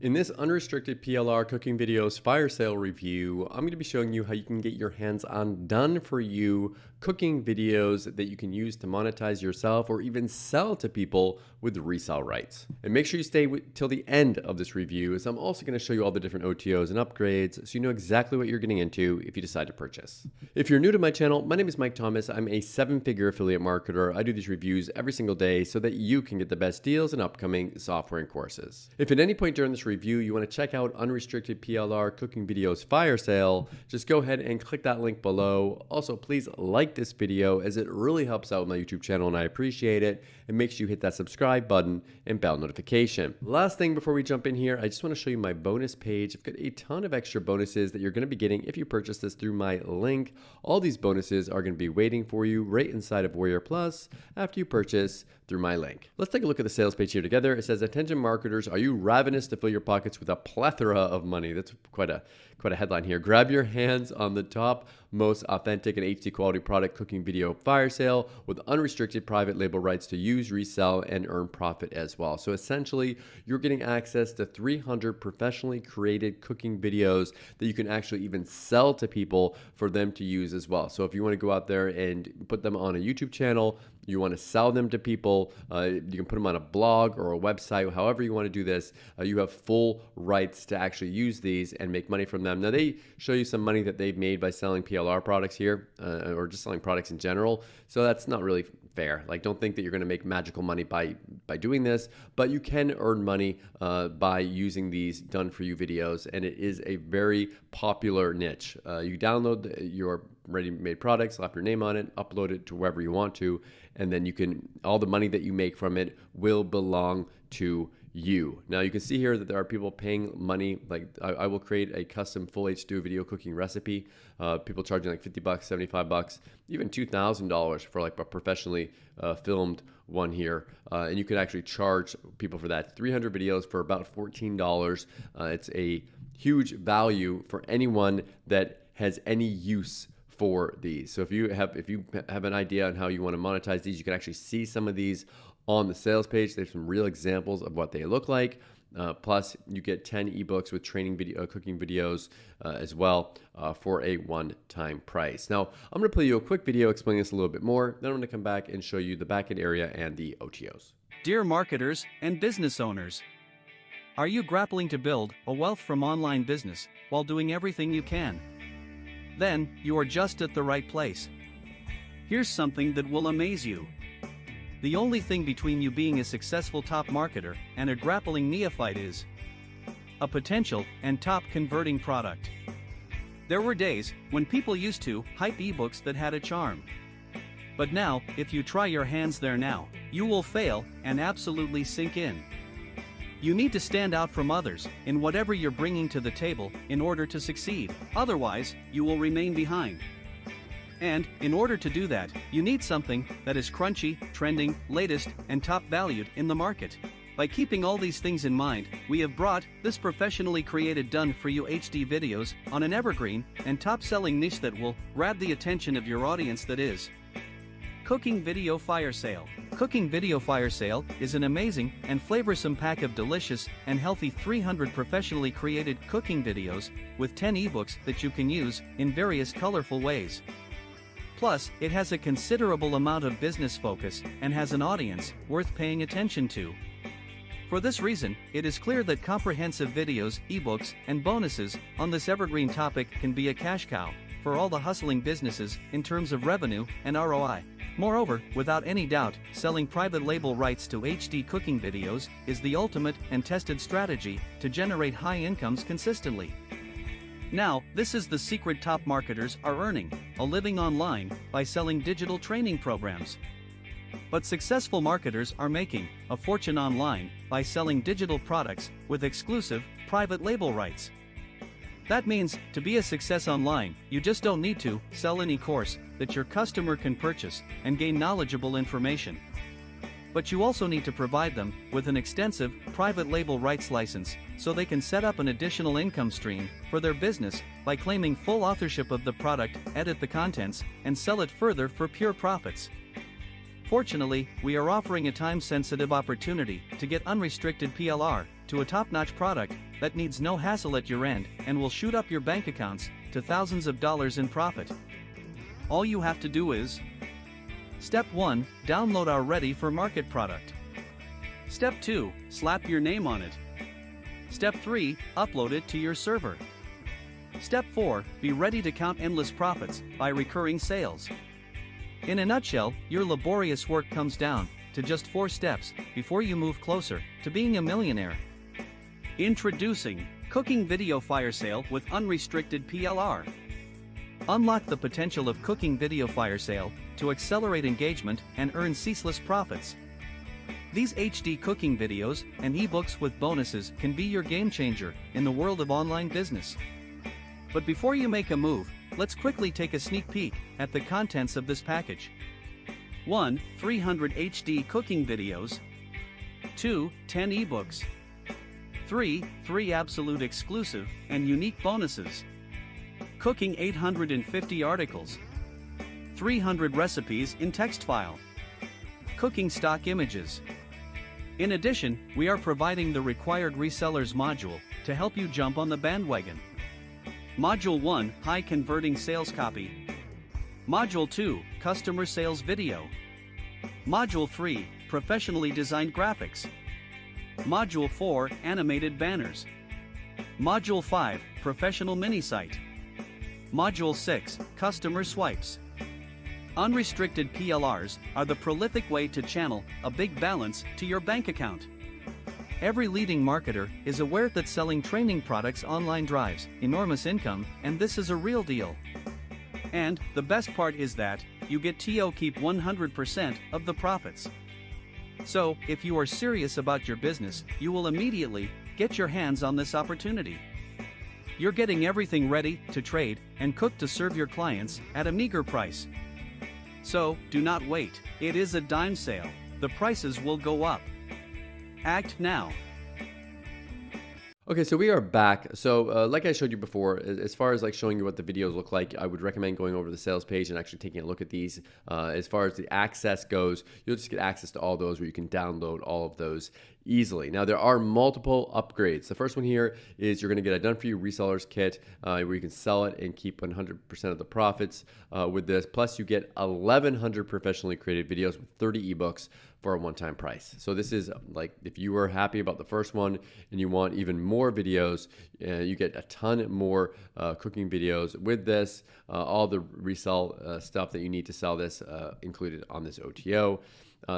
In this unrestricted PLR cooking videos fire sale review, I'm going to be showing you how you can get your hands on done for you cooking videos that you can use to monetize yourself or even sell to people with resale rights. And make sure you stay till the end of this review, as I'm also going to show you all the different OTOs and upgrades so you know exactly what you're getting into if you decide to purchase. If you're new to my channel, my name is Mike Thomas. I'm a 7-figure affiliate marketer. I do these reviews every single day so that you can get the best deals and upcoming software and courses. If at any point during this review you want to check out Unrestricted PLR Cooking Videos Fire Sale, just go ahead and click that link below. Also, please like this video as it really helps out my YouTube channel and I appreciate it. And make sure you hit that subscribe button and bell notification. Last thing before we jump in here, I just want to show you my bonus page. I've got a ton of extra bonuses that you're going to be getting if you purchase this through my link. All these bonuses are going to be waiting for you right inside of Warrior Plus after you purchase through my link. Let's take a look at the sales page here together. It says, attention marketers, are you ravenous to fill your pockets with a plethora of money? That's quite a headline here. Grab your hands on the top most authentic and HD quality product cooking video fire sale with unrestricted private label rights to use, resell, and earn profit as well. So essentially, you're getting access to 300 professionally created cooking videos that you can actually even sell to people for them to use as well. So if you want to go out there and put them on a YouTube channel, you want to sell them to people, you can put them on a blog or a website, however you want to do this. You have full rights to actually use these and make money from them. Now, they show you some money that they've made by selling PLR products here or just selling products in general. So that's not really fair. Like, don't think that you're going to make magical money by doing this, but you can earn money by using these done for you videos. And it is a very popular niche. You download your ready-made product, slap your name on it, upload it to wherever you want to, and then you can, all the money that you make from it will belong to you. Now you can see here that there are people paying money. Like I will create a custom full HD video cooking recipe. People charging like $50, $75, even $2,000 for like a professionally filmed one here. And you can actually charge people for that. 300 videos for about $14. It's a huge value for anyone that has any use for these. So if you have an idea on how you want to monetize these, you can actually see some of these on the sales page. There's some real examples of what they look like. Plus, you get 10 ebooks with training video, cooking videos as well for a one-time price. Now, I'm going to play you a quick video explaining this a little bit more. Then I'm going to come back and show you the backend area and the OTOs. Dear marketers and business owners, are you grappling to build a wealth from online business while doing everything you can? Then, you are just at the right place. Here's something that will amaze you. The only thing between you being a successful top marketer and a grappling neophyte is a potential and top converting product. There were days when people used to hype ebooks that had a charm. But now, if you try your hands there now, you will fail and absolutely sink in. You need to stand out from others in whatever you're bringing to the table in order to succeed. Otherwise, you will remain behind. And, in order to do that, you need something that is crunchy, trending, latest, and top valued in the market. By keeping all these things in mind, we have brought this professionally created done-for-you HD videos on an evergreen and top-selling niche that will grab the attention of your audience, that is Cooking Video Fire Sale. Cooking Video Fire Sale is an amazing and flavorsome pack of delicious and healthy 300 professionally created cooking videos with 10 ebooks that you can use in various colorful ways. Plus, it has a considerable amount of business focus and has an audience worth paying attention to. For this reason, it is clear that comprehensive videos, ebooks, and bonuses on this evergreen topic can be a cash cow for all the hustling businesses in terms of revenue and ROI. Moreover, without any doubt, selling private label rights to HD cooking videos is the ultimate and tested strategy to generate high incomes consistently. Now, this is the secret top marketers are earning a living online by selling digital training programs. But successful marketers are making a fortune online by selling digital products with exclusive private label rights. That means, to be a success online, you just don't need to sell any course that your customer can purchase and gain knowledgeable information. But you also need to provide them with an extensive private label rights license so they can set up an additional income stream for their business by claiming full authorship of the product, edit the contents, and sell it further for pure profits. Fortunately, we are offering a time-sensitive opportunity to get unrestricted PLR to a top-notch product that needs no hassle at your end and will shoot up your bank accounts to thousands of dollars in profit. All you have to do is: Step 1. Download our ready-for-market product. Step 2. Slap your name on it. Step 3. Upload it to your server. Step 4. Be ready to count endless profits by recurring sales. In a nutshell, your laborious work comes down to just 4 steps before you move closer to being a millionaire. Introducing Cooking Video Firesale with Unrestricted PLR. Unlock the potential of Cooking Video Firesale to accelerate engagement and earn ceaseless profits. These HD cooking videos and ebooks with bonuses can be your game changer in the world of online business. But before you make a move, let's quickly take a sneak peek at the contents of this package. 1. 300 HD cooking videos. 2. 10 ebooks. 3. 3 absolute exclusive and unique bonuses. Cooking 850 articles. 300 recipes in text file. Cooking stock images. In addition, we are providing the required resellers module to help you jump on the bandwagon. Module 1, High Converting Sales Copy. Module 2, Customer Sales Video. Module 3, Professionally Designed Graphics. Module 4, Animated Banners. Module 5, Professional Mini Site. Module 6, Customer Swipes. Unrestricted PLRs are the prolific way to channel a big balance to your bank account. Every leading marketer is aware that selling training products online drives enormous income, and this is a real deal. And the best part is that you get to keep 100% of the profits. So, if you are serious about your business, you will immediately get your hands on this opportunity. You're getting everything ready to trade and cook to serve your clients at a meager price. So, do not wait. It is a dime sale. The prices will go up. Act now. Okay, so we are back. So like I showed you before, as far as like showing you what the videos look like, I would recommend going over to the sales page and actually taking a look at these. As far as the access goes, you'll just get access to all those where you can download all of those easily. Now, there are multiple upgrades. The first one here is you're going to get a done-for-you resellers kit where you can sell it and keep 100% of the profits with this. Plus, you get 1,100 professionally created videos with 30 ebooks for a one-time price. So this is like, if you were happy about the first one and you want even more videos, you get a ton more cooking videos with this, all the resell stuff that you need to sell this included on this OTO.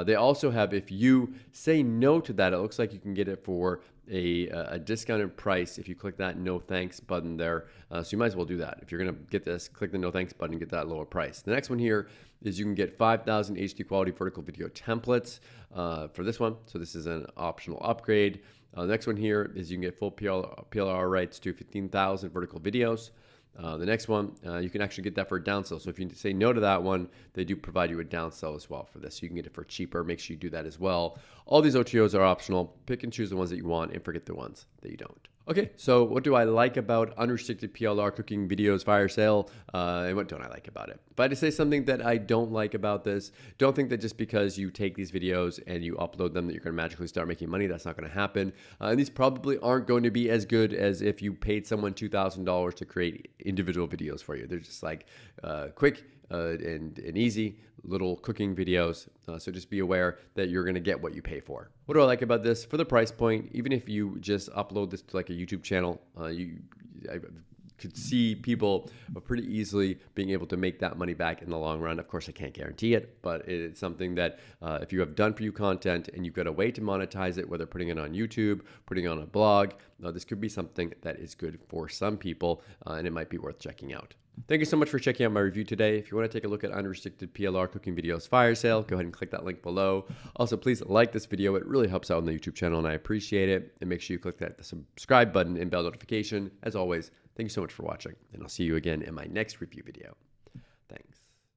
They also have, if you say no to that, it looks like you can get it for a discounted price if you click that no thanks button there. So you might as well do that. If you're going to get this, click the no thanks button and get that lower price. The next one here is you can get 5,000 HD quality vertical video templates for this one. So this is an optional upgrade. The next one here is you can get full PLR rights to 15,000 vertical videos. The next one, you can actually get that for a downsell. So if you say no to that one, they do provide you a downsell as well for this. So you can get it for cheaper. Make sure you do that as well. All these OTOs are optional. Pick and choose the ones that you want and forget the ones that you don't. Okay, so what do I like about Unrestricted PLR Cooking Videos Firesale, and what don't I like about it? If I had to say something that I don't like about this, don't think that just because you take these videos and you upload them that you're going to magically start making money. That's not going to happen. And these probably aren't going to be as good as if you paid someone $2,000 to create individual videos for you. They're just like quick and easy little cooking videos. So just be aware that you're going to get what you pay for. What do I like about this? For the price point, even if you just upload this to like a YouTube channel, I could see people pretty easily being able to make that money back in the long run. Of course, I can't guarantee it, but it's something that if you have done for you content and you've got a way to monetize it, whether putting it on YouTube, putting it on a blog, this could be something that is good for some people, and it might be worth checking out. Thank you so much for checking out my review today. If you want to take a look at Unrestricted PLR Cooking Videos Firesale, go ahead and click that link below. Also, please like this video. It really helps out on the YouTube channel, and I appreciate it. And make sure you click that subscribe button and bell notification. As always, thank you so much for watching, and I'll see you again in my next review video.